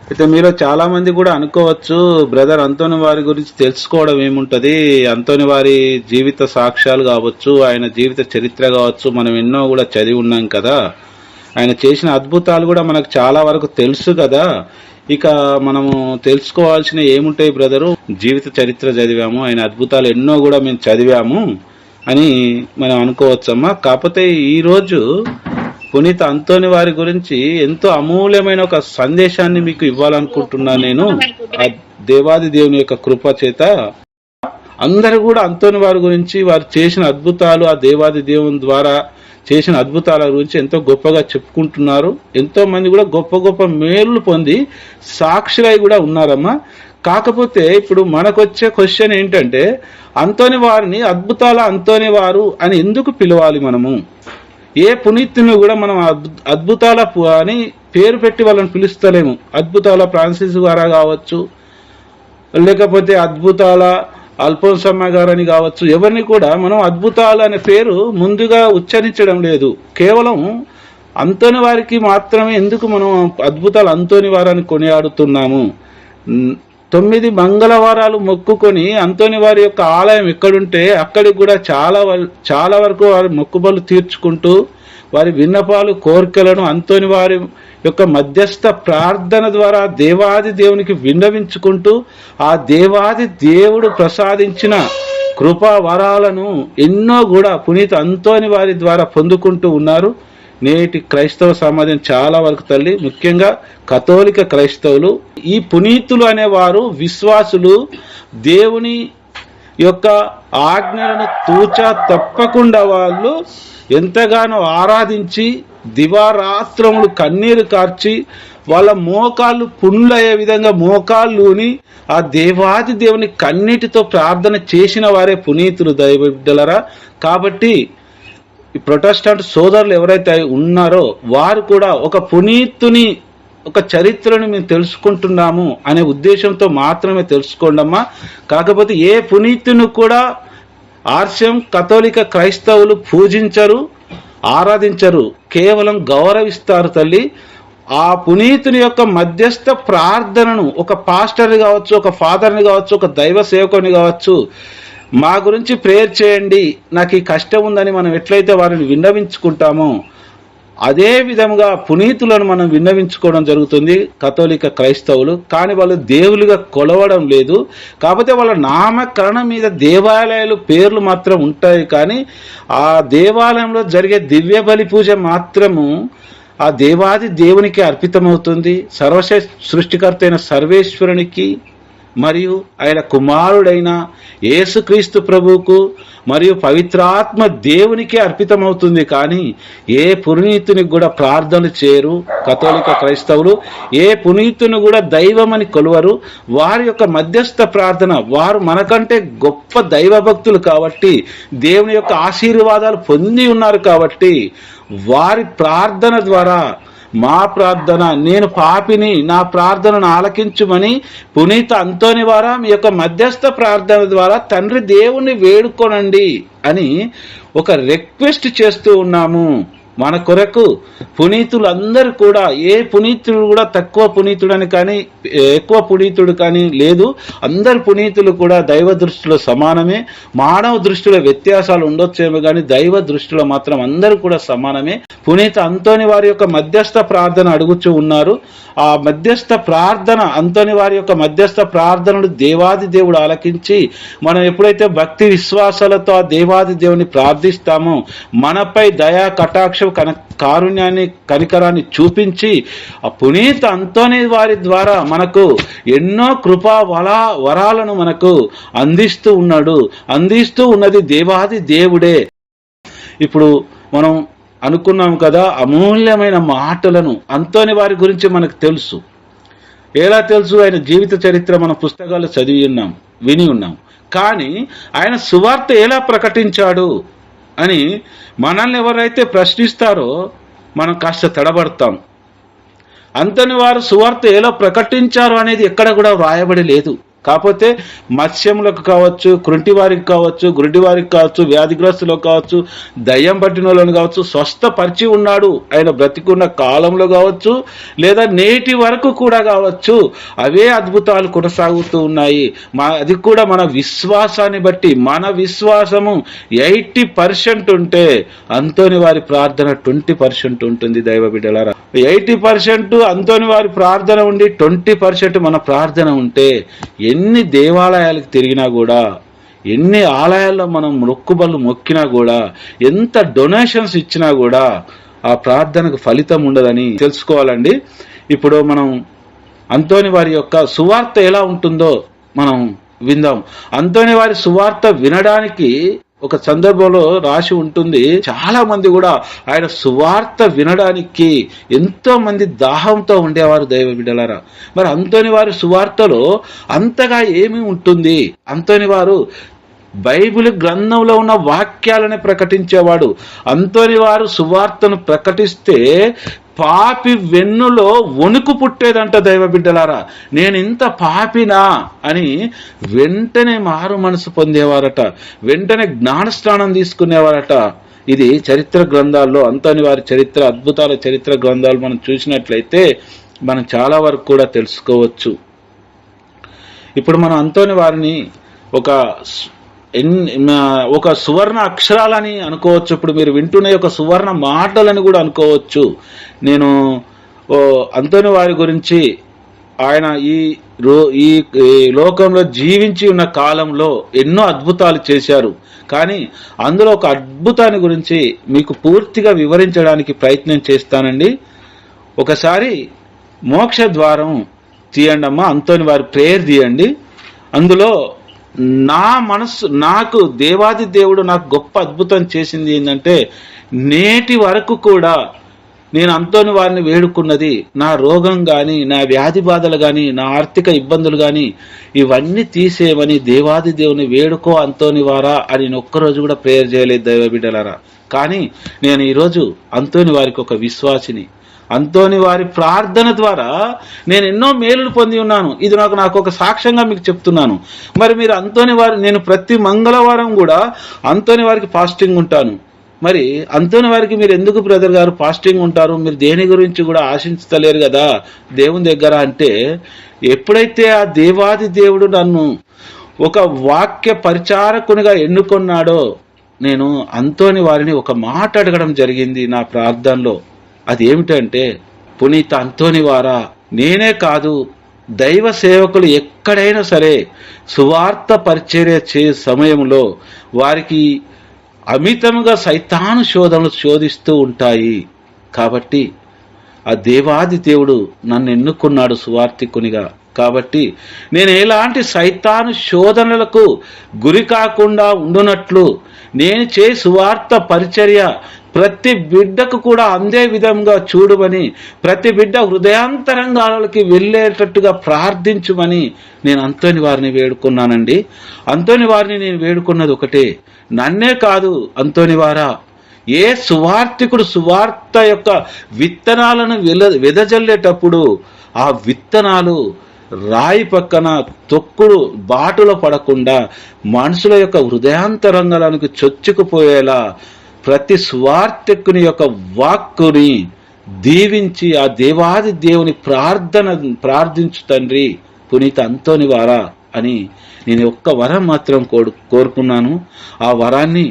అయితే మీలో చాలా మంది కూడా అనుకోవచ్చు, బ్రదర్ అంతోని వారి గురించి తెలుసుకోవడం ఏముంటది, అంతోని వారి జీవిత సాక్ష్యాలు కావచ్చు, ఆయన జీవిత చరిత్ర కావచ్చు, మనం ఎన్నో కూడా చదివి ఉన్నాం కదా, ఆయన చేసిన అద్భుతాలు కూడా మనకు చాలా వరకు తెలుసు కదా, ఇక మనము తెలుసుకోవాల్సిన ఏముంటాయి బ్రదరు, జీవిత చరిత్ర చదివాము, ఆయన అద్భుతాలు ఎన్నో కూడా మేము చదివాము అని మనం అనుకోవచ్చమ్మా. కాకపోతే ఈరోజు పునీత అంతోని వారి గురించి ఎంతో అమూల్యమైన ఒక సందేశాన్ని మీకు ఇవ్వాలనుకుంటున్నాను నేను. ఆ దేవాది దేవుని యొక్క కృప చేత అందరూ కూడా అంతోని వారి గురించి, వారు చేసిన అద్భుతాలు, ఆ దేవాది దేవుని ద్వారా చేసిన అద్భుతాల గురించి ఎంతో గొప్పగా చెప్పుకుంటున్నారు. ఎంతో మంది కూడా గొప్ప గొప్ప మేలు పొంది సాక్షులై కూడా ఉన్నారమ్మా. కాకపోతే ఇప్పుడు మనకొచ్చే క్వశ్చన్ ఏంటంటే, అంతోని వారిని అద్భుతాల అంతోని వారు అని ఎందుకు పిలవాలి మనము? ఏ పునీతుని కూడా మనం అద్భుతాల అని పేరు పెట్టి వాళ్ళని పిలుస్తలేము. అద్భుతాల ఫ్రాన్సిస్ గారా కావచ్చు, లేకపోతే అద్భుతాల అల్ఫోన్సమ్మ గారని కావచ్చు, ఎవరిని కూడా మనం అద్భుతాలు అనే పేరు ముందుగా ఉచ్చరించడం లేదు. కేవలం అంతోని వారికి మాత్రమే ఎందుకు మనం అద్భుతాలు అంతోని వారని కొనియాడుతున్నాము? 9 మంగళవారాలు మొక్కుకొని అంతోని వారి యొక్క ఆలయం ఎక్కడుంటే అక్కడికి కూడా చాలా వరకు వారి మొక్కుబళ్ళు తీర్చుకుంటూ వారి విన్నపాలు, కోరికలను అంతోని వారి యొక్క మధ్యస్థ ప్రార్థన ద్వారా దేవాది దేవునికి విన్నవించుకుంటూ ఆ దేవాది దేవుడు ప్రసాదించిన కృపా వరాలను ఎన్నో కూడా పునీత అంతోని వారి ద్వారా పొందుకుంటూ ఉన్నారు. నేటి క్రైస్తవ సమాజం చాలా వరకు తల్లి, ముఖ్యంగా కథోలిక క్రైస్తవులు, ఈ పునీతులు అనేవారు విశ్వాసులు దేవుని యొక్క ఆజ్ఞలను తూచా తప్పకుండా వాళ్ళు ఎంతగానో ఆరాధించి దివారాత్రములు కన్నీరు కార్చి వాళ్ళ మోకాళ్ళు పుండ్లయ్యే విధంగా మోకాళ్ళుని ఆ దేవాది దేవుని కన్నీటితో ప్రార్థన చేసిన వారే పునీతులు దైవబిడ్డలరా. కాబట్టి ఈ ప్రొటెస్టెంట్ సోదరులు ఎవరైతే ఉన్నారో వారు కూడా ఒక పునీతుని ఒక చరిత్రను మేము తెలుసుకుంటున్నాము అనే ఉద్దేశంతో మాత్రమే తెలుసుకోండమ్మా. కాకపోతే ఏ పునీతుని కూడా ఆర్షం కథోలిక క్రైస్తవులు పూజించరు, ఆరాధించరు, కేవలం గౌరవిస్తారు తల్లి. ఆ పునీతుని యొక్క మధ్యస్థ ప్రార్థనను ఒక పాస్టర్ని కావచ్చు, ఒక ఫాదర్ని కావచ్చు, ఒక దైవ సేవకుని కావచ్చు, మా గురించి ప్రేయర్ చేయండి, నాకు ఈ కష్టం ఉందని మనం ఎట్లయితే వారిని విన్నవించుకుంటామో అదే విధంగా పునీతులను మనం విన్నవించుకోవడం జరుగుతుంది కథోలిక క్రైస్తవులు. కానీ వాళ్ళు దేవులుగా కొలవడం లేదు. కాకపోతే వాళ్ళ నామకరణం మీద దేవాలయాలు పేర్లు మాత్రం ఉంటాయి. కానీ ఆ దేవాలయంలో జరిగే దివ్య బలి పూజ మాత్రము ఆ దేవాది దేవునికి అర్పితమవుతుంది. సృష్టికర్త అయిన సర్వేశ్వరునికి మరియు ఆయన కుమారుడైన యేసుక్రీస్తు ప్రభువుకు మరియు పవిత్రాత్మ దేవునికి అర్పితమవుతుంది. కానీ ఏ పునీతునికి కూడా ప్రార్థనలు చేయరు కథోలిక క్రైస్తవులు. ఏ పునీతుని కూడా దైవమని కొలువరు. వారి యొక్క మధ్యస్థ ప్రార్థన, వారు మనకంటే గొప్ప దైవభక్తులు కాబట్టి, దేవుని యొక్క ఆశీర్వాదాలు పొంది ఉన్నారు కాబట్టి వారి ప్రార్థన ద్వారా మా ప్రార్థన, నేను పాపిని, నా ప్రార్థనను ఆలకించుమని పునీత అంతోని వారా మీ యొక్క మధ్యస్థ ప్రార్థన ద్వారా తండ్రి దేవుణ్ణి వేడుకోనండి అని ఒక రిక్వెస్ట్ చేస్తూ ఉన్నాము. మన కొరకు పునీతులందరూ కూడా, ఏ పునీతుడు కూడా తక్కువ పునీతుడని కానీ ఎక్కువ పునీతుడు కానీ లేదు. అందరు పునీతులు కూడా దైవ దృష్టిలో సమానమే. మానవ దృష్టిలో వ్యత్యాసాలు ఉండొచ్చేమో కానీ దైవ దృష్టిలో మాత్రం అందరూ కూడా సమానమే. పునీత అంతోని వారి యొక్క మధ్యస్థ ప్రార్థన అడుగుచూ ఉన్నారు. ఆ మధ్యస్థ ప్రార్థన, అంతోని వారి యొక్క మధ్యస్థ ప్రార్థనలు దేవాది దేవుడు ఆలకించి మనం ఎప్పుడైతే భక్తి విశ్వాసాలతో ఆ దేవాది దేవుని ప్రార్థిస్తామో మనపై దయా కటాక్ష కారుణ్యాన్ని, కనికరాన్ని చూపించి ఆ పునీత అంతోని వారి ద్వారా మనకు ఎన్నో కృపా వరాలను మనకు అందిస్తూ ఉన్నాడు. అందిస్తూ ఉన్నది దేవాది దేవుడే. ఇప్పుడు మనం అనుకున్నాం కదా, అమూల్యమైన మాటలను అంతోని వారి గురించి మనకు తెలుసు. ఎలా తెలుసు? ఆయన జీవిత చరిత్ర మన పుస్తకాలు చదివి ఉన్నాం, విని ఉన్నాం. కానీ ఆయన సువార్త ఎలా ప్రకటించాడు అని మనల్ని ఎవరైతే ప్రశ్నిస్తారో మనం కాస్త తడబడతాం. అంతని వారు సువార్త ఎలా ప్రకటించారు అనేది ఎక్కడ కూడా వ్రాయబడి లేదు. కాకపోతే మత్స్యములకు కావచ్చు, కృంటి వారికి కావచ్చు, గురుడి వారికి కావచ్చు, వ్యాధిగ్రస్తులకు కావచ్చు, దయ్యం పట్టిన వాళ్ళని కావచ్చు స్వస్థపరిచి ఉన్నాడు. ఆయన బ్రతికున్న కాలంలో కావచ్చు, లేదా నేటి వరకు కూడా కావచ్చు. అవే అద్భుతాలు కొనసాగుతూ ఉన్నాయి. అది కూడా మన విశ్వాసాన్ని బట్టి. మన విశ్వాసము 80% ఉంటే అంతోని వారి ప్రార్థన 20% ఉంటుంది. దైవ బిడ్డలారా, 80% అంతోని వారి ప్రార్థన ఉండి 20% మన ప్రార్థన ఉంటే ఎన్ని దేవాలయాలకు తిరిగినా కూడా, ఎన్ని ఆలయాల్లో మనం మొక్కుబళ్ళు మొక్కినా కూడా, ఎంత డొనేషన్స్ ఇచ్చినా కూడా ఆ ప్రార్థనకు ఫలితం ఉండదని తెలుసుకోవాలండి. ఇప్పుడు మనం అంతోని వారి యొక్క సువార్త ఎలా ఉంటుందో మనం విందాం. అంతోని వారి సువార్త వినడానికి ఒక సందర్భంలో రాసి ఉంటుంది. చాలా మంది కూడా ఆయన సువార్త వినడానికి ఎంతో మంది దాహంతో ఉండేవారు. దైవ బిడ్డలారా, మరి అంతోని వారి సువార్తలో అంతగా ఏమి ఉంటుంది? అంతోని వారు బైబిల్ గ్రంథంలో ఉన్న వాక్యాలను ప్రకటించేవాడు. అంతోని వారు సువార్తను ప్రకటిస్తే పాపి వెన్నులో వణుకు పుట్టేదంట. దైవ బిడ్డలారా, నేను ఇంత పాపినా అని వెంటనే మారు మనసు పొందేవారట, వెంటనే జ్ఞానస్నానం తీసుకునేవారట. ఇది చరిత్ర గ్రంథాల్లో అంతోని వారి చరిత్ర, అద్భుతాల చరిత్ర గ్రంథాలు మనం చూసినట్లయితే మనం చాలా వరకు కూడా తెలుసుకోవచ్చు. ఇప్పుడు మనం అంతోని వారిని ఒక సువర్ణ అక్షరాలని అనుకోవచ్చు. ఇప్పుడు మీరు వింటున్న ఒక సువర్ణ మాటలని కూడా అనుకోవచ్చు. నేను అంతోని వారి గురించి ఆయన ఈ లోకంలో జీవించి ఉన్న కాలంలో ఎన్నో అద్భుతాలు చేశారు. కానీ అందులో ఒక అద్భుతాన్ని గురించి మీకు పూర్తిగా వివరించడానికి ప్రయత్నం చేస్తానండి. ఒకసారి మోక్ష ద్వారం తీయండి అమ్మా, అంతోని వారి ప్రేయర్ తీయండి. అందులో నాకు దేవాది దేవుడు నాకు గొప్ప అద్భుతం చేసింది ఏంటంటే, నేటి వరకు కూడా నేను అంతోని వారిని వేడుకున్నది నా రోగం కానీ, నా వ్యాధి బాధలు కానీ, నా ఆర్థిక ఇబ్బందులు కానీ ఇవన్నీ తీసేయమని దేవాది దేవుని వేడుకో అంతోని వారా అని నేను ఒక్కరోజు కూడా ప్రేయర్ చేయలేదు దైవ బిడ్డలారా. కానీ నేను ఈరోజు అంతోని వారికి ఒక విశ్వాసిని. అంతోని వారి ప్రార్థన ద్వారా నేను ఎన్నో మేలులు పొంది ఉన్నాను. ఇది నాకు ఒక సాక్ష్యంగా మీకు చెప్తున్నాను. మరి మీరు అంతోని వారి, నేను ప్రతి మంగళవారం కూడా అంతోని వారికి ఫాస్టింగ్ ఉంటాను. మరి అంతోని వారికి మీరు ఎందుకు బ్రదర్ గారు ఫాస్టింగ్ ఉంటారు, మీరు దేని గురించి కూడా ఆశించలేరు కదా దేవుని దగ్గర అంటే, ఎప్పుడైతే ఆ దేవాది దేవుడు నన్ను ఒక వాక్య పరిచారకునిగా ఎన్నుకున్నాడో నేను అంతోని వారిని ఒక మాట అడగడం జరిగింది నా ప్రార్థనలో. అది ఏమిటంటే, పునీత అంతోని వారా, నేనే కాదు దైవ సేవకులు ఎక్కడైనా సరే సువార్త పరిచర్య చే సమయంలో వారికి అమితముగా సైతాను శోధనలు శోధిస్తూ ఉంటాయి. కాబట్టి ఆ దేవాది దేవుడు నన్ను ఎన్నుకున్నాడు సువార్తికునిగా. కాబట్టి నేను ఎలాంటి సైతాను శోధనలకు గురి కాకుండా ఉండునట్లు నేను చే సువార్త పరిచర్య ప్రతి బిడ్డకు కూడా అందే విధంగా చూడమని, ప్రతి బిడ్డ హృదయాంతరంగాలకి వెళ్ళేటట్టుగా ప్రార్థించుమని నేను అంతోని వారిని వేడుకున్నానండి. అంతోని వారిని నేను వేడుకున్నది ఒకటే, నన్నే కాదు అంతోని వారా, ఏ సువార్తికుడు సువార్త యొక్క విత్తనాలను వెదజల్లేటప్పుడు ఆ విత్తనాలు రాయి పక్కన తొక్కుడు బాటులో పడకుండా మనుషుల యొక్క హృదయాంతరంగాలకు చొచ్చుకుపోయేలా ప్రతి సువార్తికుని యొక్క వాక్కుని దీవించి ఆ దేవాది దేవుని ప్రార్థించు తండ్రి పునీత అంతోని వారా అని నేను ఒక్క వరం మాత్రం కోరుకున్నాను. ఆ వరాన్ని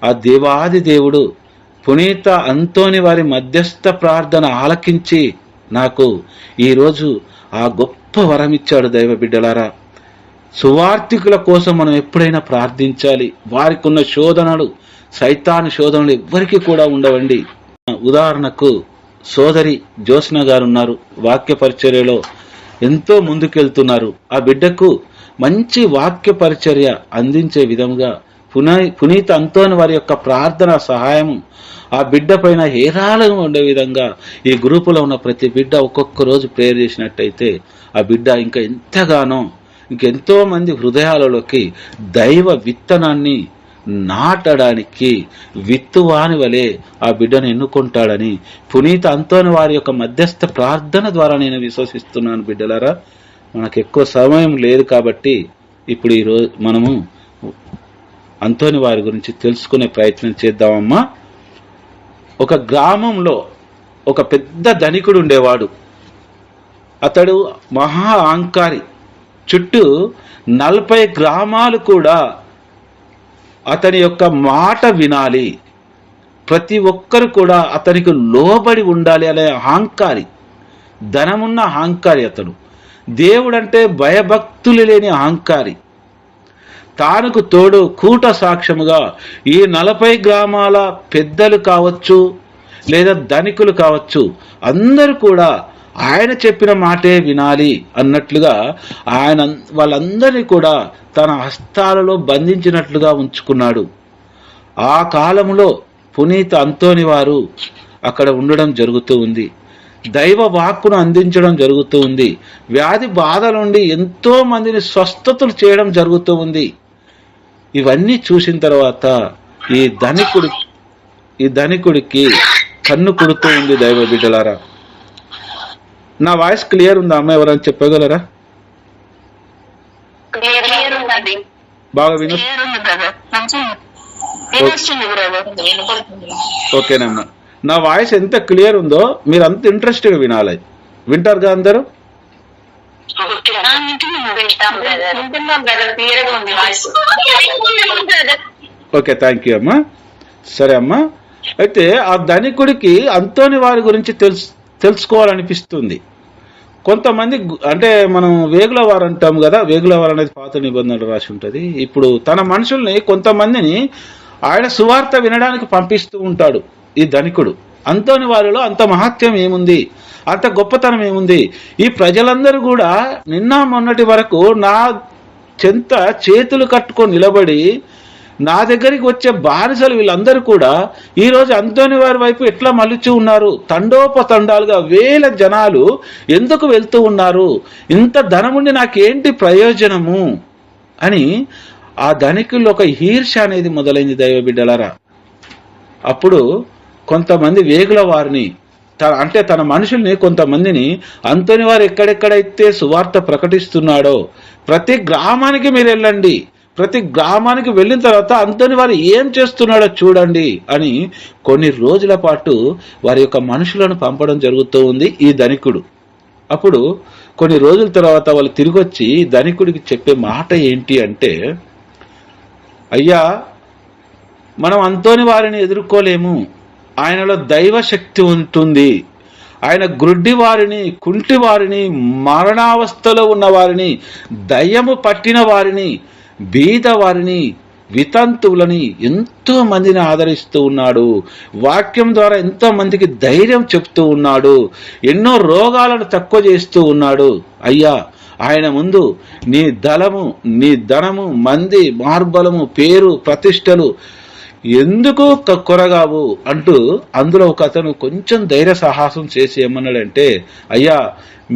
ఆ దేవాది దేవుడు పునీత అంతోని వారి మధ్యస్థ ప్రార్థన ఆలకించి నాకు ఈరోజు ఆ గొప్ప వరం ఇచ్చాడు. దైవ బిడ్డలారా, సువార్తికుల కోసం మనం ఎప్పుడైనా ప్రార్థించాలి. వారికి ఉన్న శోధనలు, సైతాను శోధనలు ఎవ్వరికి కూడా ఉండవండి. ఉదాహరణకు సోదరి జ్యోత్స్న గారు ఉన్నారు, వాక్య పరిచర్యలో ఎంతో ముందుకెళ్తున్నారు. ఆ బిడ్డకు మంచి వాక్య పరిచర్య అందించే విధంగా పునీత అంతోని వారి యొక్క ప్రార్థన సహాయము ఆ బిడ్డ పైన హేరాళంగా ఉండే విధంగా ఈ గ్రూపులో ఉన్న ప్రతి బిడ్డ ఒక్కొక్క రోజు ప్రేయర్ చేసినట్టయితే ఆ బిడ్డ ఇంకా ఎంతగానో ఇంకెంతో మంది హృదయాలలోకి దైవ విత్తనాన్ని నాటడానికి విత్తువాని వలె ఆ బిడ్డను ఎన్నుకుంటాడని పునీత అంతోని వారి యొక్క మధ్యస్థ ప్రార్థన ద్వారా నేను విశ్వసిస్తున్నాను. బిడ్డలారా, మనకు ఎక్కువ సమయం లేదు కాబట్టి ఇప్పుడు ఈరోజు మనము అంతోని వారి గురించి తెలుసుకునే ప్రయత్నం చేద్దామమ్మా. ఒక గ్రామంలో ఒక పెద్ద ధనికుడు ఉండేవాడు. అతడు మహా అహంకారి. చుట్టూ 40 గ్రామాలు కూడా అతని యొక్క మాట వినాలి, ప్రతి ఒక్కరు కూడా అతనికి లోబడి ఉండాలి అనే అహంకారి, ధనమున్న అహంకారి. అతడు దేవుడంటే భయభక్తులు లేని అహంకారి. తానుకు తోడు కూట సాక్ష్యముగా ఈ 40 గ్రామాల పెద్దలు కావచ్చు లేదా ధనికులు కావచ్చు, అందరూ కూడా ఆయన చెప్పిన మాటే వినాలి అన్నట్లుగా ఆయన వాళ్ళందరినీ కూడా తన హస్తాలలో బంధించినట్లుగా ఉంచుకున్నాడు. ఆ కాలంలో పునీత అంతోని వారు అక్కడ ఉండడం జరుగుతూ ఉంది. దైవ వాక్కును అందించడం జరుగుతూ ఉంది. వ్యాధి బాధల నుండి ఎంతో మందిని స్వస్థతలు చేయడం జరుగుతూ ఉంది. ఇవన్నీ చూసిన తర్వాత ఈ ధనికుడికి కన్ను కుడుతూ ఉంది. దైవ బిడ్డలారా, నా వాయిస్ క్లియర్ ఉందా అమ్మ? ఎవరైనా చెప్పగలరా? బాగా విను. ఓకేనమ్మా, నా వాయిస్ ఎంత క్లియర్ ఉందో మీరు అంత ఇంట్రెస్ట్గా వినాలి. వింటారుగా అందరూ? ఓకే, థ్యాంక్ యూ అమ్మా. సరే అమ్మా, అయితే ఆ ధనికుడికి అంతోని వారి గురించి తెలుసుకోవాలనిపిస్తుంది. కొంతమంది అంటే మనం వేగుల వారు అంటాం కదా, వేగుల వారు అనేది పాత నిబంధనలు రాసి ఉంటుంది. ఇప్పుడు తన మనుషుల్ని కొంతమందిని ఆయన సువార్త వినడానికి పంపిస్తూ ఉంటాడు ఈ ధనికుడు. అంతోని వారిలో అంత మహత్యం ఏముంది, అంత గొప్పతనం ఏముంది? ఈ ప్రజలందరూ కూడా నిన్న మొన్నటి వరకు నా చెంత చేతులు కట్టుకొని నిలబడి నా దగ్గరికి వచ్చే బానిసలు వీళ్ళందరూ కూడా ఈరోజు అంతోని వారి వైపు ఎట్లా మలుచు ఉన్నారు? తండోపతండాలుగా వేల జనాలు ఎందుకు వెళ్తూ ఉన్నారు? ఇంత ధనముండి నాకేంటి ప్రయోజనము అని ఆ ధనికుల్లో ఒక ఈర్ష్య అనేది మొదలైంది. దైవ బిడ్డలారా, అప్పుడు కొంతమంది వేగుల వారిని అంటే తన మనుషుల్ని కొంతమందిని అంతోని వారు ఎక్కడెక్కడైతే సువార్త ప్రకటిస్తున్నాడో ప్రతి గ్రామానికి మీరు వెళ్ళండి, ప్రతి గ్రామానికి వెళ్ళిన తర్వాత అంతోని వారు ఏం చేస్తున్నాడో చూడండి అని కొన్ని రోజుల పాటు వారి యొక్క మనుషులను పంపడం జరుగుతూ ఉంది ఈ ధనికుడు. అప్పుడు కొన్ని రోజుల తర్వాత వాళ్ళు తిరిగి వచ్చి ధనికుడికి చెప్పే మాట ఏంటి అంటే, అయ్యా, మనం అంతోని వారిని ఎదుర్కోలేము, ఆయనలో దైవ శక్తి ఉంటుంది. ఆయన గ్రుడ్డి వారిని, కుంటి వారిని, మరణావస్థలో ఉన్న వారిని, దయ్యము పట్టిన వారిని, బీద వారిని, వితంతువులని ఎంతో మందిని ఆదరిస్తూ ఉన్నాడు. వాక్యం ద్వారా ఎంతో మందికి ధైర్యం చెప్తూ ఉన్నాడు. ఎన్నో రోగాలను తక్కువ చేస్తూ ఉన్నాడు. అయ్యా, ఆయన ముందు నీ దళము, నీ ధనము, మంది, మార్బలము, పేరు, ప్రతిష్టలు ఎందుకు కొరగావు అంటూ అందులో ఒక అతను కొంచెం ధైర్య సాహసం చేసి ఏమన్నాడంటే, అయ్యా,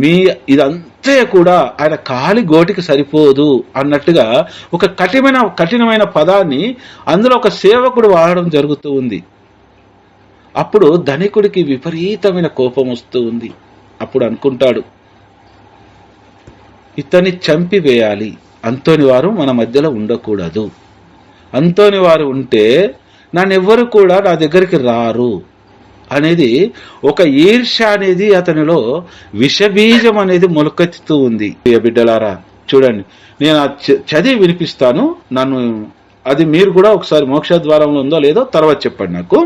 మీ ఇదంతా కూడా ఆయన కాలి గోటికి సరిపోదు అన్నట్టుగా ఒక కఠినమైన పదాన్ని అందులో ఒక సేవకుడు వాడడం జరుగుతూ ఉంది. అప్పుడు ధనికుడికి విపరీతమైన కోపం వస్తూ ఉంది. అప్పుడు అనుకుంటాడు, ఇతన్ని చంపివేయాలి, అంతోని వారు మన మధ్యలో ఉండకూడదు. అంతోని వారు ఉంటే నన్నెవ్వరు కూడా నా దగ్గరికి రారు అనేది ఒక ఈర్ష్య అనేది అతనిలో విషబీజం అనేది మొలకెత్తుతూ ఉంది. బిడ్డలారా చూడండి, నేను చదివి వినిపిస్తాను. అది మీరు కూడా ఒకసారి మోక్ష ద్వారంలో ఉందో లేదో తర్వాత చెప్పండి నాకు.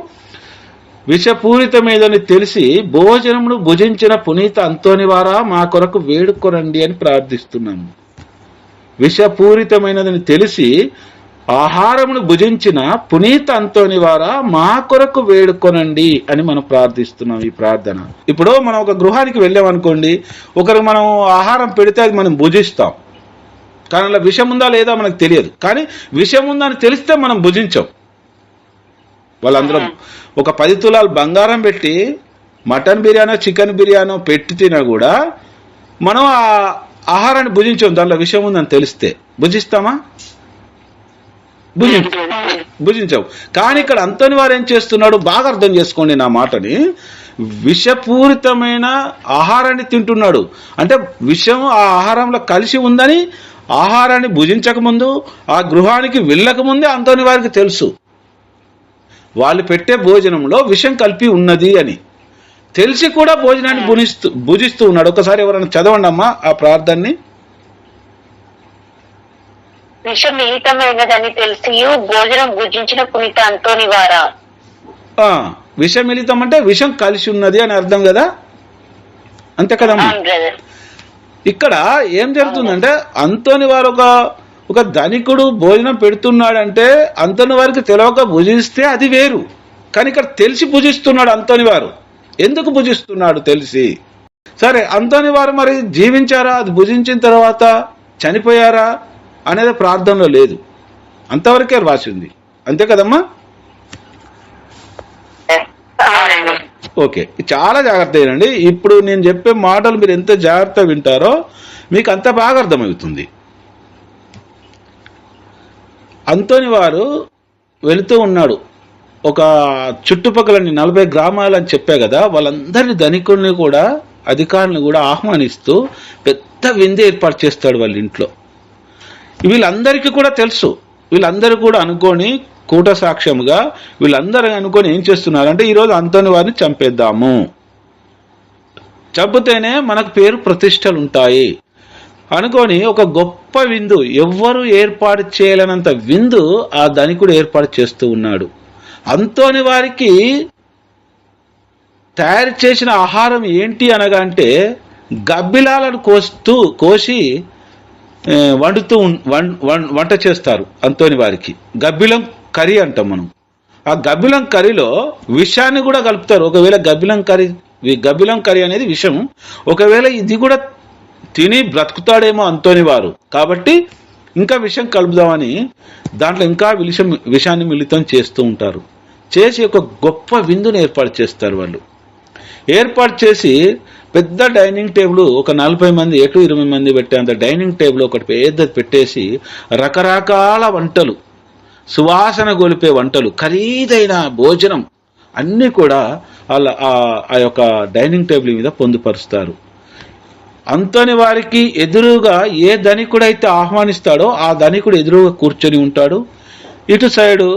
విషపూరితమేదని తెలిసి భోజనమును భుజించిన పునీత అంతోని వారా మా కొరకు వేడుకొనండి అని ప్రార్థిస్తున్నాము. విషపూరితమైనదని తెలిసి ఆహారమును భుజించిన పునీత అంతోని వారా మా కొరకు వేడుకొనండి అని మనం ప్రార్థిస్తున్నాం ఈ ప్రార్థన. ఇప్పుడు మనం ఒక గృహానికి వెళ్ళామనుకోండి, ఒకరు మనం ఆహారం పెడితే అది మనం భుజిస్తాం, కానీ అలా విషం ఉందా లేదా మనకు తెలియదు. కానీ విషం ఉందని తెలిస్తే మనం భుజించాం. వాళ్ళందరం ఒక 10 తులాలు బంగారం పెట్టి మటన్ బిర్యానో చికెన్ బిర్యానో పెట్టి తినా కూడా మనం ఆ ఆహారాన్ని భుజించాం, దానిలో విషం ఉందని తెలిస్తే భుజిస్తామా? భుజించవు. కానీ ఇక్కడ అంతోని వారు ఏం చేస్తున్నాడు, బాగా అర్థం చేసుకోండి నా మాటని, విషపూరితమైన ఆహారాన్ని తింటున్నాడు. అంటే విషం ఆ ఆహారంలో కలిసి ఉందని ఆహారాన్ని భుజించక ముందు, ఆ గృహానికి వెళ్ళక ముందే అంతోని వారికి తెలుసు వాళ్ళు పెట్టే భోజనంలో విషం కలిపి ఉన్నది అని. తెలిసి కూడా భోజనాన్ని భుజిస్తూ ఉన్నాడు. ఒకసారి ఎవరైనా చదవండి అమ్మా ఆ ప్రార్థనని. విషమిళితమైనదని తెలిసి భోజనం భుజించిన పునీత అంతోని వారా. విషమిళితం అంటే విషం కలిసి ఉన్నది అని అర్థం కదా, అంతే కదమ్మా. ఇక్కడ ఏం జరుగుతుందంటే అంతోని వారు ఒక ధనికుడు భోజనం పెడుతున్నాడంటే అంతోని వారికి తెలియక భుజిస్తే అది వేరు. కానీ ఇక్కడ తెలిసి భుజిస్తున్నాడు అంతోని వారు. ఎందుకు భుజిస్తున్నాడు తెలిసి? సరే, అంతోని వారు మరి జీవించారా, అది భుజించిన తర్వాత చనిపోయారా అనేది ప్రార్థనలో లేదు, అంతవరకే రాసింది, అంతే కదమ్మా. ఓకే, చాలా జాగ్రత్త అయినండి. ఇప్పుడు నేను చెప్పే మాటలు మీరు ఎంత జాగ్రత్త వింటారో మీకు అంత బాగా అర్థమవుతుంది. అంతోని వారు వెళుతూ ఉన్నాడు. ఒక చుట్టుపక్కలని 40 గ్రామాలు అని చెప్పా కదా, వాళ్ళందరినీ ధనికుల్ని కూడా అధికారులను కూడా ఆహ్వానిస్తూ పెద్ద విందు ఏర్పాటు చేస్తాడు వాళ్ళ ఇంట్లో. వీళ్ళందరికీ కూడా తెలుసు. వీళ్ళందరూ కూడా అనుకొని కూట సాక్ష్యముగా వీళ్ళందరూ అనుకొని ఏం చేస్తున్నారంటే ఈరోజు అంతోని వారిని చంపేద్దాము, చంపితేనే మనకు పేరు ప్రతిష్టలు ఉంటాయి అనుకొని ఒక గొప్ప విందు, ఎవ్వరూ ఏర్పాటు చేయలేనంత విందు ఆ ధనికుడు ఏర్పాటు చేస్తూ ఉన్నాడు. అంతోని వారికి తయారు చేసిన ఆహారం ఏంటి అనగా అంటే గబ్బిలాలను కోసి వంట చేస్తారు అంతోని వారికి. గబ్బిలం కర్రీ అంటాం మనం. ఆ గబ్బిలం కర్రీలో విషాన్ని కూడా కలుపుతారు. ఒకవేళ గబ్బిలం కర్రీ అనేది విషం, ఒకవేళ ఇది కూడా తిని బ్రతుకుతాడేమో అంతోని వారు, కాబట్టి ఇంకా విషం కలుపుదామని దాంట్లో ఇంకా విషాన్ని మిళితం చేస్తూ ఉంటారు. చేసి ఒక గొప్ప విందుని ఏర్పాటు చేస్తారు వాళ్ళు. ఏర్పాటు చేసి పెద్ద డైనింగ్ టేబుల్, ఒక 40 మంది ఎటు 20 మంది పెట్టేంత డైనింగ్ టేబుల్ ఒకటి పెద్దది పెట్టేసి రకరకాల వంటలు, సువాసన గొలిపే వంటలు, ఖరీదైన భోజనం అన్నీ కూడా ఆ యొక్క డైనింగ్ టేబుల్ మీద పొందుపరుస్తారు. అంతోని వారికి ఎదురుగా ఏ ధనికుడైతే ఆహ్వానిస్తాడో ఆ ధనికుడు ఎదురుగా కూర్చొని ఉంటాడు. ఇటు సైడు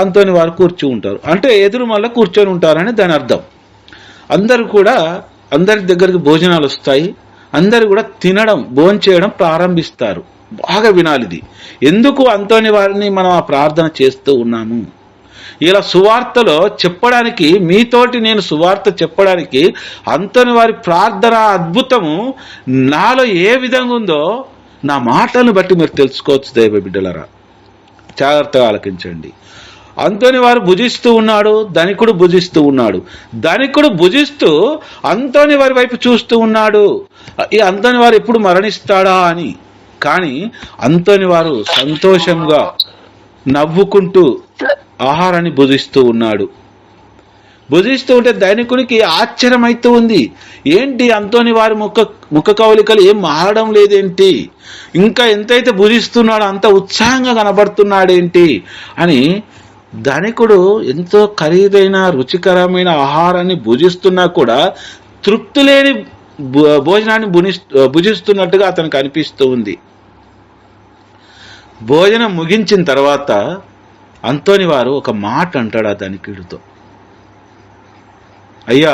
అంతోని వారు కూర్చొని ఉంటారు. అంటే ఎదురు మళ్ళీ కూర్చొని ఉంటారని దాని అర్థం. అందరి దగ్గరికి భోజనాలు వస్తాయి. అందరు కూడా భోంచేయడం ప్రారంభిస్తారు. బాగా వినాలి ఇది. ఎందుకు అంతోని వారిని మనం ఆ ప్రార్థన చేస్తూ ఉన్నాము? ఇలా సువార్తలో చెప్పడానికి, మీతోటి నేను సువార్త చెప్పడానికి అంతోని వారి ప్రార్థన అద్భుతము నాలో ఏ విధంగా ఉందో నా మాటలను బట్టి మీరు తెలుసుకోవచ్చు. దైవ బిడ్డలారా, జాగ్రత్తగా ఆలకించండి. అంతోని వారు భుజిస్తూ ఉన్నాడు, ధనికుడు భుజిస్తూ ఉన్నాడు. ధనికుడు భుజిస్తూ అంతోని వారి వైపు చూస్తూ ఉన్నాడు, ఈ అంతోని వారు ఎప్పుడు మరణిస్తాడా అని. కానీ అంతోని వారు సంతోషంగా నవ్వుకుంటూ ఆహారాన్ని భుజిస్తూ ఉన్నాడు. భుజిస్తూ ఉంటే ధనికునికి ఆశ్చర్యం అవుతూ ఉంది. ఏంటి అంతోని వారి ముఖ కవలికలు ఏం మారడం లేదేంటి, ఇంకా ఎంతైతే భుజిస్తున్నాడో అంత ఉత్సాహంగా కనబడుతున్నాడేంటి అని. ధనికుడు ఎంతో ఖరీదైన రుచికరమైన ఆహారాన్ని భుజిస్తున్నా కూడా తృప్తి లేని భోజనాన్ని భుజిస్తున్నట్టుగా అతనికి అనిపిస్తూ ఉంది. భోజనం ముగించిన తర్వాత అంతోని వారు ఒక మాట అంటాడు ఆ ధనికుడితో, అయ్యా,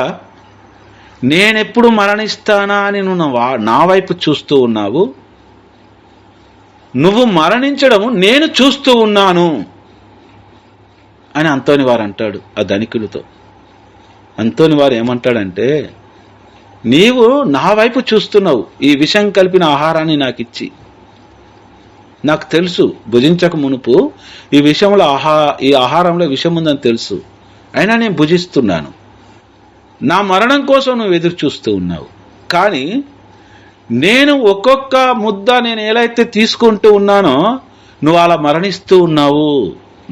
నేనెప్పుడు మరణిస్తానా అని నువ్వు నా వైపు చూస్తూ ఉన్నావు, నువ్వు మరణించడం నేను చూస్తూ ఉన్నాను అని అంతోని వారు అంటాడు ఆ ధనికుడితో. అంతోని వారు ఏమంటాడంటే, నీవు నా వైపు చూస్తున్నావు ఈ విషం కలిపిన ఆహారాన్ని నాకు ఇచ్చి. నాకు తెలుసు భుజించక మునుపు ఈ ఆహారంలో విషం ఉందని తెలుసు, అయినా నేను భుజిస్తున్నాను. నా మరణం కోసం నువ్వు ఎదురు చూస్తూ ఉన్నావు. కానీ నేను ఒక్కొక్క ముద్ద నేను ఎలా అయితే తీసుకుంటూ ఉన్నానో నువ్వు అలా మరణిస్తూ ఉన్నావు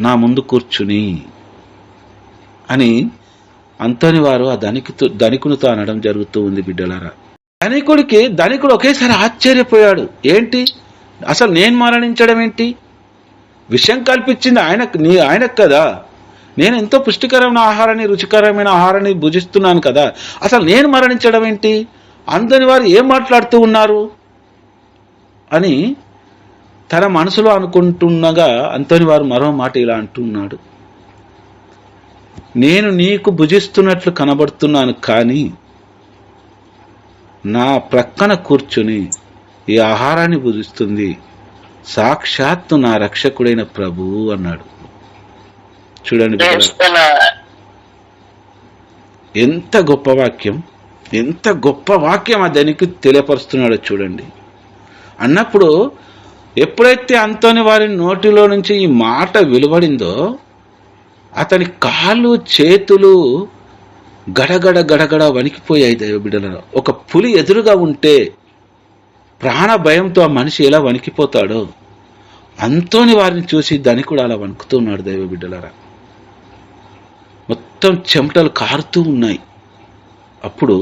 నా ముందు కూర్చుని అని అంతోని వారు ఆ ధనికునితో అనడం జరుగుతూ ఉంది. బిడ్డలారా, ధనికుడు ఒకేసారి ఆశ్చర్యపోయాడు. ఏంటి అసలు నేను మరణించడం ఏంటి, విషం కల్పించింది ఆయనకు కదా. నేను ఎంతో పుష్టికరమైన ఆహారాన్ని, రుచికరమైన ఆహారాన్ని భుజిస్తున్నాను కదా, అసలు నేను మరణించడం ఏంటి, అంతని వారు ఏం మాట్లాడుతూ ఉన్నారు అని తన మనసులో అనుకుంటుండగా అంతని వారు మరో మాట ఇలా అంటున్నాడు, నేను నీకు భుజిస్తున్నట్లు కనబడుతున్నాను, కానీ నా ప్రక్కన కూర్చుని ఈ ఆహారాన్ని భుజిస్తుంది సాక్షాత్తు నా రక్షకుడైన ప్రభువు అన్నాడు. చూడండి ఎంత గొప్ప వాక్యం, ఎంత గొప్ప వాక్యం దానికి తెలియపరుస్తున్నాడో చూడండి. అన్నప్పుడు ఎప్పుడైతే అంతోని వారి నోటిలో నుంచి ఈ మాట వెలువడిందో అతని కాళ్ళు చేతులు గడగడ గడగడ వణికిపోయాయి. దైవ బిడ్డలలో ఒక పులి ఎదురుగా ఉంటే ప్రాణ భయంతో ఆ మనిషి ఎలా వణికిపోతాడో అంతోని వారిని చూసి ధనికుడు అలా వణుకుతున్నాడు. దైవ బిడ్డలరా, మొత్తం చెమటలు కారుతూ ఉన్నాయి. అప్పుడు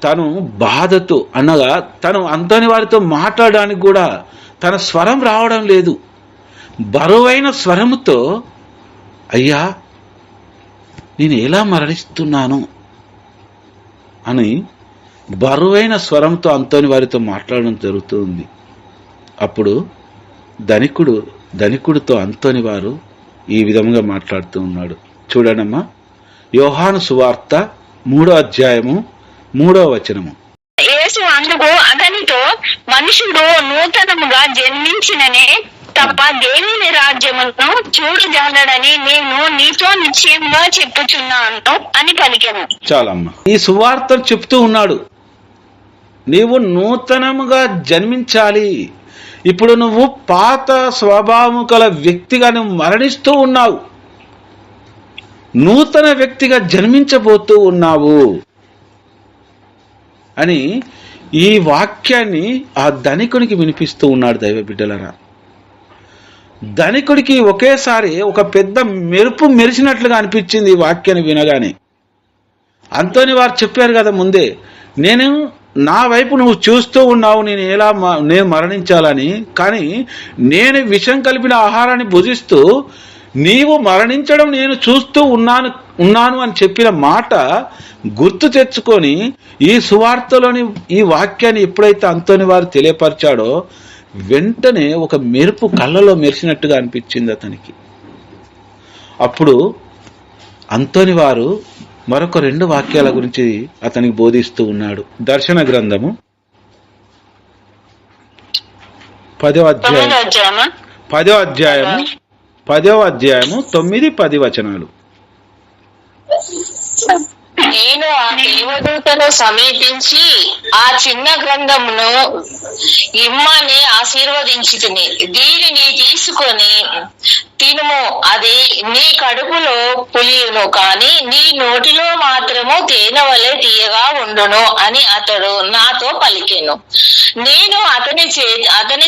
తను బాధతో అనగా తను అంతని వారితో మాట్లాడడానికి కూడా తన స్వరం రావడం లేదు. బరువైన స్వరముతో, అయ్యా నేను ఎలా మరణిస్తున్నాను అని బరువైన స్వరంతో అంతని వారితో మాట్లాడడం జరుగుతుంది. అప్పుడు ధనికుడితో అంతని వారు ఈ విధంగా మాట్లాడుతూ ఉన్నాడు. చూడండమ్మా, యోహాను సువార్త 3వ అధ్యాయము 3వ వచనము. యేసు అందుకు అతనితో, మనుషుడు నూతనముగా జన్మించిననే తప్ప దేవుని రాజ్యమును చూడజాలడని నేను నీతో నిశ్చయంగా చెప్పుచున్నాను అని పలికెను. చాలమ్మా, ఈ సువార్తను చెప్తూ ఉన్నాడు, నీవు నూతనముగా జన్మించాలి. ఇప్పుడు నువ్వు పాత స్వభావము గల వ్యక్తిగా నువ్వు మరణిస్తూ ఉన్నావు, నూతన వ్యక్తిగా జన్మించబోతూ ఉన్నావు అని ఈ వాక్యాన్ని ఆ ధనికునికి వినిపిస్తూ ఉన్నాడు. దైవ బిడ్డలరా, ధనికుడికి ఒకేసారి ఒక పెద్ద మెరుపు మెరిసినట్లుగా అనిపించింది ఈ వాక్యాన్ని వినగానే. అంతోని వారు చెప్పారు కదా ముందే, నేను నా వైపు నువ్వు చూస్తూ ఉన్నావు, నేను మరణించాలని, కానీ నేను విషం కలిపిన ఆహారాన్ని భుజిస్తూ నీవు మరణించడం నేను చూస్తూ ఉన్నాను అని చెప్పిన మాట గుర్తు తెచ్చుకొని ఈ సువార్తలోని ఈ వాక్యాన్ని ఎప్పుడైతే అంతోని వారు తెలియపరిచాడో వెంటనే ఒక మెరుపు కళ్ళలో మెరిసినట్టుగా అనిపించింది అతనికి. అప్పుడు అంతోని వారు మరొక 2 వాక్యాల గురించి అతనికి బోధిస్తూ ఉన్నాడు. దర్శన గ్రంథము 10వ అధ్యాయము 9-10 వచనాలు. నేను ఆ దేవదూతను సమీపించి ఆ చిన్న గ్రంథమును ఇమ్మని ఆశీర్వదించితిని. దీనిని తీసుకొని తినుము, అది నీ కడుపులో పులియును, కానీ నీ నోటిలో మాత్రము తేనె వలె తీయగా ఉండును అని అతడు నాతో పలికెను. నేను అతని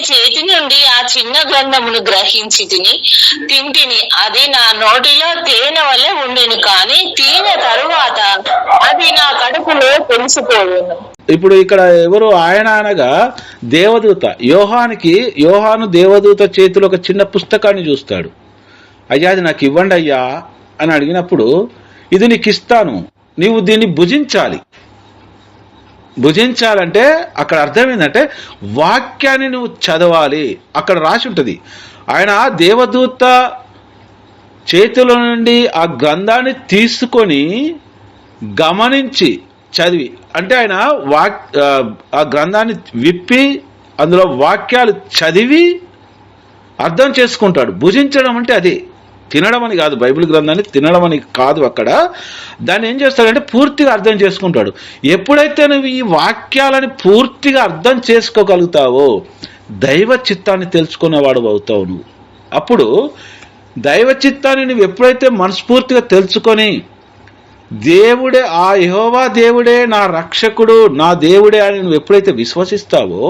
చేతి నుండి ఆ చిన్న గ్రంథమును గ్రహించి తింటిని. అది నా నోటిలో తేనె వలె ఉండెను, కానీ తిన్న తరువాత అది నా కడుపులో తెలిసిపోయాను. ఇప్పుడు ఇక్కడ ఎవరు ఆయన అనగా దేవదూత. యోహాను దేవదూత చేతిలో ఒక చిన్న పుస్తకాన్ని చూస్తాడు. అయ్యా అది నాకు ఇవ్వండి అయ్యా అని అడిగినప్పుడు, ఇది నీకు ఇస్తాను, నీవు దీన్ని భుజించాలంటే అక్కడ అర్థం ఏంటంటే వాక్యాన్ని నువ్వు చదవాలి. అక్కడ రాసి ఉంటుంది, ఆయన దేవదూత చేతిలో నుండి ఆ గ్రంథాన్ని తీసుకొని గమనించి చదివి, అంటే ఆయన ఆ గ్రంథాన్ని విప్పి అందులో వాక్యాలు చదివి అర్థం చేసుకుంటాడు. భుజించడం అంటే అది తినడం అని కాదు, బైబిల్ గ్రంథాన్ని తినడం అని కాదు. అక్కడ దాన్ని ఏం చేస్తాడంటే పూర్తిగా అర్థం చేసుకుంటాడు. ఎప్పుడైతే నువ్వు ఈ వాక్యాలని పూర్తిగా అర్థం చేసుకోగలుగుతావో దైవ చిత్తాన్ని తెలుసుకునేవాడు అవుతావు నువ్వు. అప్పుడు దైవ చిత్తాన్ని నువ్వు ఎప్పుడైతే మనస్ఫూర్తిగా తెలుసుకొని దేవుడే, ఆ యెహోవా దేవుడే నా రక్షకుడు, నా దేవుడే అని నువ్వు ఎప్పుడైతే విశ్వసిస్తావో,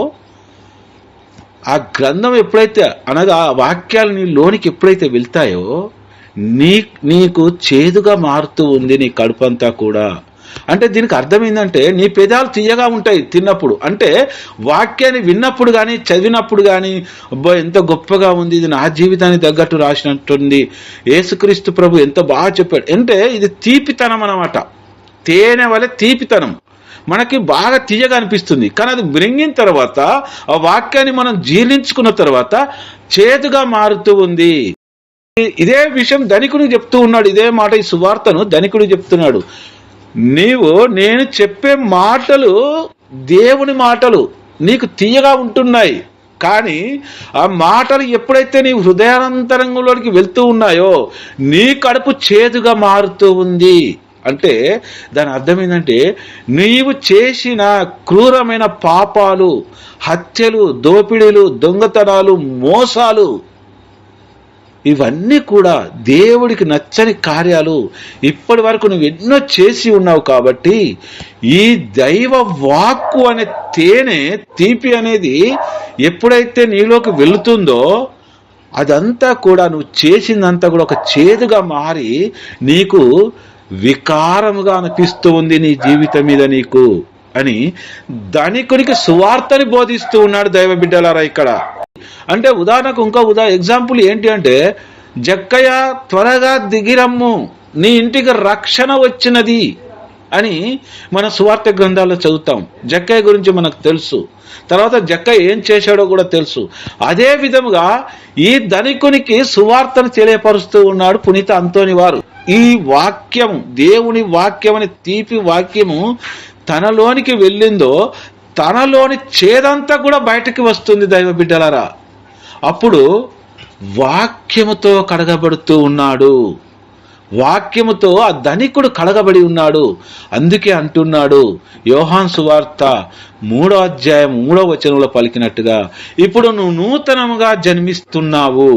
ఆ గ్రంథం ఎప్పుడైతే అనగా ఆ వాక్యాలు నీ లోనికి ఎప్పుడైతే వెళ్తాయో నీకు చేదుగా మారుతూ ఉంది నీ కడుపంతా కూడా. అంటే దీనికి అర్థం ఏంటంటే నీ పెదాలు తీయగా ఉంటాయి తిన్నప్పుడు, అంటే వాక్యాన్ని విన్నప్పుడు కానీ చదివినప్పుడు కానీ అబ్బా ఎంత గొప్పగా ఉంది, ఇది నా జీవితానికి తగ్గట్టు రాసినట్టుంది, యేసుక్రీస్తు ప్రభు ఎంత బాగా చెప్పాడు అంటే ఇది తీపితనం అన్నమాట. తేనె వలె తీపితనం మనకి బాగా తీయగా అనిపిస్తుంది, కానీ అది మృంగిన తర్వాత ఆ వాక్యాన్ని మనం జీర్ణించుకున్న తర్వాత చేదుగా మారుతూ ఉంది. ఇదే విషయం ధనికుడికి చెప్తూ ఉన్నాడు, ఇదే మాట ఈ సువార్తను ధనికుడికి చెప్తున్నాడు. నేను చెప్పే మాటలు దేవుని మాటలు నీకు తీయగా ఉంటున్నాయి, కానీ ఆ మాటలు ఎప్పుడైతే నీ హృదయాంతరంగంలోకి వెళ్తూ ఉన్నాయో నీ కడుపు చేదుగా మారుతూ ఉంది. అంటే దాని అర్థం ఏంటంటే నీవు చేసిన క్రూరమైన పాపాలు, హత్యలు, దోపిడీలు, దొంగతనాలు, మోసాలు, ఇవన్నీ కూడా దేవుడికి నచ్చని కార్యాలు. ఇప్పటి వరకు నువ్వు ఎన్నో చేసి ఉన్నావు కాబట్టి ఈ దైవ వాక్కు అనే తేనె తీపి అనేది ఎప్పుడైతే నీలోకి వెళుతుందో అదంతా కూడా నువ్వు చేసిందంతా కూడా ఒక చేదుగా మారి నీకు వికారముగా అనిపిస్తూ ఉంది నీ జీవితం మీద నీకు అని ధనికునికి సువార్తని బోధిస్తూ ఉన్నాడు దైవ బిడ్డలారా ఇక్కడ. అంటే ఉదాహరణకు ఇంకో ఎగ్జాంపుల్ ఏంటి అంటే, జక్కయ్య త్వరగా దిగిరమ్ము నీ ఇంటికి రక్షణ వచ్చినది అని మన సువార్త గ్రంథాల్లో చదువుతాం. జక్కయ్య గురించి మనకు తెలుసు, తర్వాత జక్కయ్య ఏం చేశాడో కూడా తెలుసు. అదే విధముగా ఈ ధనికునికి సువార్తను తెలియపరుస్తూ ఉన్నాడు పునీత అంతోని వారు. ఈ వాక్యం, దేవుని వాక్యం అనే తీపి వాక్యము తనలోనికి వెళ్ళిందో తనలోని చేదంతా కూడా బయటకు వస్తుంది దైవ బిడ్డలారా. అప్పుడు వాక్యముతో కడగబడుతూ ఉన్నాడు, వాక్యముతో ఆ ధనికుడు కడగబడి ఉన్నాడు. అందుకే అంటున్నాడు యోహాను సువార్త 3వ అధ్యాయం 3వ వచనంలో పలికినట్టుగా, ఇప్పుడు నువ్వు నూతనముగా జన్మిస్తున్నావు,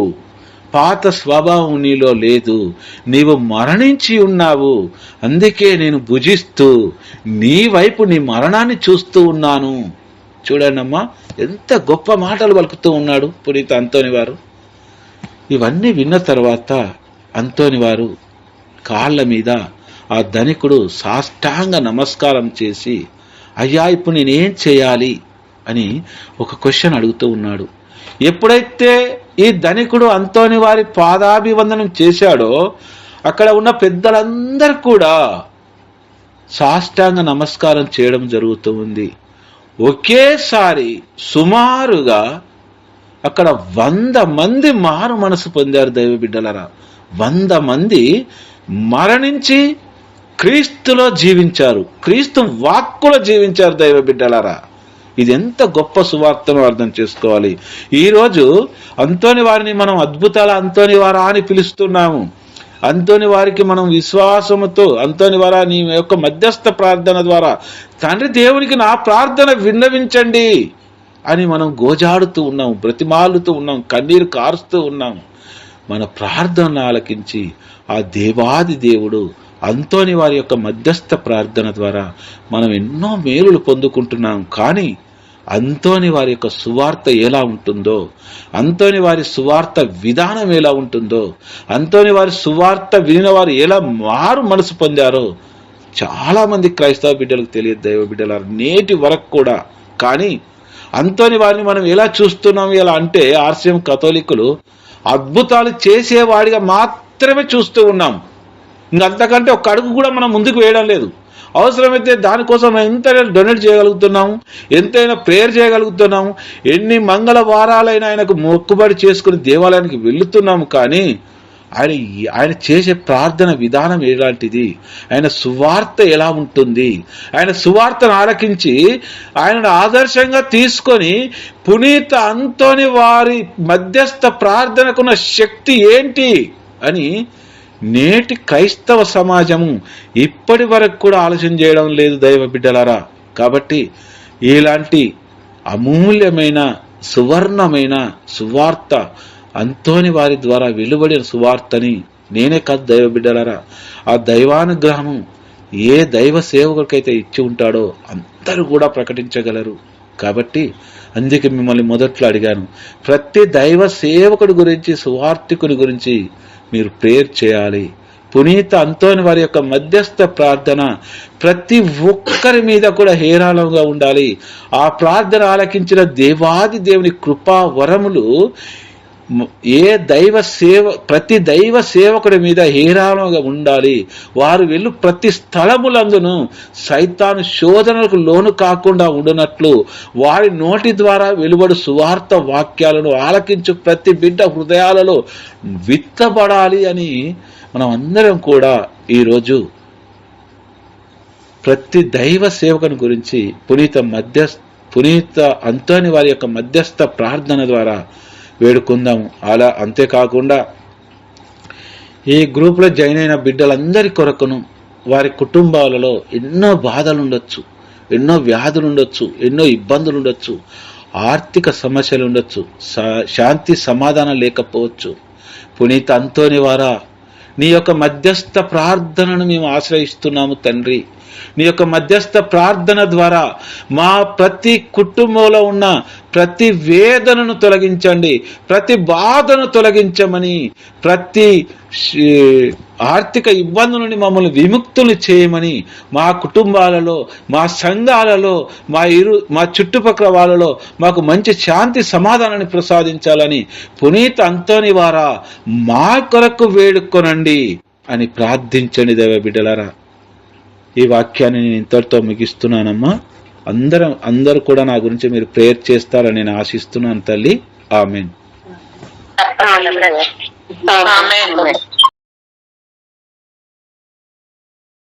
పాత స్వభావం నీలో లేదు, నీవు మరణించి ఉన్నావు, అందుకే నేను భుజిస్తూ నీ వైపు నీ మరణాన్ని చూస్తూ ఉన్నాను. చూడండమ్మా ఎంత గొప్ప మాటలు పలుకుతూ ఉన్నాడు పునీత అంతోని వారు. ఇవన్నీ విన్న తర్వాత అంతోని వారు కాళ్ళ మీద ఆ ధనికుడు సాష్టాంగ నమస్కారం చేసి, అయ్యా ఇప్పుడు నేనేం చేయాలి అని ఒక క్వశ్చన్ అడుగుతూ ఉన్నాడు. ఎప్పుడైతే ఈ ధనికుడు అంతోని వారి పాదాభివందనం చేశాడో అక్కడ ఉన్న పెద్దలందరూ కూడా సాష్టాంగ నమస్కారం చేయడం జరుగుతూ ఉంది. ఒకేసారి సుమారుగా అక్కడ 100 మంది మారు మనసు పొందారు దైవ బిడ్డలరా. 100 మంది మరణించి క్రీస్తులో జీవించారు, క్రీస్తు వాక్కులో జీవించారు దైవ బిడ్డలరా. ఇది ఎంత గొప్ప సువార్తను అర్థం చేసుకోవాలి. ఈరోజు అంతోని వారిని మనం అద్భుతాల అంతోని వారా అని పిలుస్తున్నాము. అంతోని వారికి మనం విశ్వాసముతో, అంతోని వారా నీ యొక్క మధ్యస్థ ప్రార్థన ద్వారా తండ్రి దేవునికి నా ప్రార్థన విన్నవించండి అని మనం గోజాడుతూ ఉన్నాం, బ్రతిమాలుతూ ఉన్నాం, కన్నీరు కారుస్తూ ఉన్నాం. మన ప్రార్థన ఆలకించి ఆ దేవాది దేవుడు అంతోని వారి యొక్క మధ్యస్థ ప్రార్థన ద్వారా మనం ఎన్నో మేలులు పొందుకుంటున్నాం. కానీ అంతోని వారి యొక్క సువార్త ఎలా ఉంటుందో, అంతోని వారి సువార్త విధానం ఎలా ఉంటుందో, అంతోని వారి సువార్త వినిన వారు ఎలా మారు మనసు పొందారో చాలా మంది క్రైస్తవ బిడ్డలకు తెలియదు దైవ బిడ్డలారు నేటి వరకు కూడా. కానీ అంతోని వారిని మనం ఎలా చూస్తున్నాం ఎలా అంటే, ఆర్సిఎం కథోలికులు అద్భుతాలు చేసేవాడిగా మాత్రమే చూస్తూ ఉన్నాం. ఇంకంతకంటే ఒక అడుగు కూడా మనం ముందుకు వేయడం లేదు. అవసరమైతే దానికోసం ఎంతైనా డొనేట్ చేయగలుగుతున్నాము, ఎంతైనా ప్రేయర్ చేయగలుగుతున్నాము, ఎన్ని మంగళవారాలైనా ఆయనకు మొక్కుబడి చేసుకుని దేవాలయానికి వెళుతున్నాము. కానీ ఆయన చేసే ప్రార్థన విధానం ఎలాంటిది, ఆయన సువార్త ఎలా ఉంటుంది, ఆయన సువార్తను ఆలకించి ఆయనను ఆదర్శంగా తీసుకొని పునీత అంతోని వారి మధ్యస్థ ప్రార్థనకున్న శక్తి ఏంటి అని నేటి క్రైస్తవ సమాజము ఇప్పటి వరకు కూడా ఆలోచన చేయడం లేదు దైవ బిడ్డలారా. కాబట్టి ఇలాంటి అమూల్యమైన సువర్ణమైన సువార్త అంతోని వారి ద్వారా వెలువడిన సువార్తని నేనే కాదు దైవ బిడ్డలారా, ఆ దైవానుగ్రహము ఏ దైవ సేవకుడికైతే ఇచ్చి ఉంటాడో అందరూ కూడా ప్రకటించగలరు. కాబట్టి అందుకే మిమ్మల్ని మొదట్లో అడిగాను, ప్రతి దైవ సేవకుడి గురించి, సువార్థికుని గురించి మీరు ప్రేయర్ చేయాలి. పునీత అంతోని వారి యొక్క మధ్యస్థ ప్రార్థన ప్రతి ఒక్కరి మీద కూడా హేరాళంగా ఉండాలి. ఆ ప్రార్థన ఆలకించిన దేవాది దేవుని కృపా వరములు ప్రతి దైవ సేవకుడి మీద హేరాళంగా ఉండాలి. వారు వెళ్ళు ప్రతి స్థలములందును సైతాను శోధనలకు లోను కాకుండా ఉండునట్లు వారి నోటి ద్వారా వెలువడు సువార్త వాక్యాలను ఆలకించు ప్రతి బిడ్డ హృదయాలలో విత్తబడాలి అని మనం అందరం కూడా ఈరోజు ప్రతి దైవ సేవకుని గురించి పునీత అంతోని వారి యొక్క మధ్యస్థ ప్రార్థన ద్వారా వేడుకుందాము. అలా అంతేకాకుండా ఈ గ్రూప్లో జాయిన్ అయిన బిడ్డలందరి కొరకును వారి కుటుంబాలలో ఎన్నో బాధలు ఉండొచ్చు, ఎన్నో వ్యాధులు ఉండొచ్చు, ఎన్నో ఇబ్బందులు ఉండొచ్చు, ఆర్థిక సమస్యలు ఉండొచ్చు, శాంతి సమాధానం లేకపోవచ్చు. పునీత అంతోని వారా, నీ యొక్క మధ్యస్థ ప్రార్థనను మేము ఆశ్రయిస్తున్నాము తండ్రి. నీ యొక్క మధ్యస్థ ప్రార్థన ద్వారా మా ప్రతి కుటుంబంలో ఉన్న ప్రతి వేదనను తొలగించండి, ప్రతి బాధను తొలగించమని, ప్రతి ఆర్థిక ఇబ్బందుల నుండి మమ్మల్ని విముక్తులు చేయమని, మా కుటుంబాలలో, మా సంఘాలలో, మా చుట్టుపక్కల వాళ్ళలో మాకు మంచి శాంతి సమాధానాన్ని ప్రసాదించాలని పునీత అంతోని వారా మా కొరకు వేడుకొనండి అని ప్రార్థించండి. దైవ బిడ్డలారా, ఈ వాక్యాన్ని నేను ఇంతటితో ముగిస్తున్నానమ్మా. అందరూ కూడా నా గురించి మీరు ప్రేయర్ చేస్తారని నేను ఆశిస్తున్నాను తల్లి. ఆమేన్.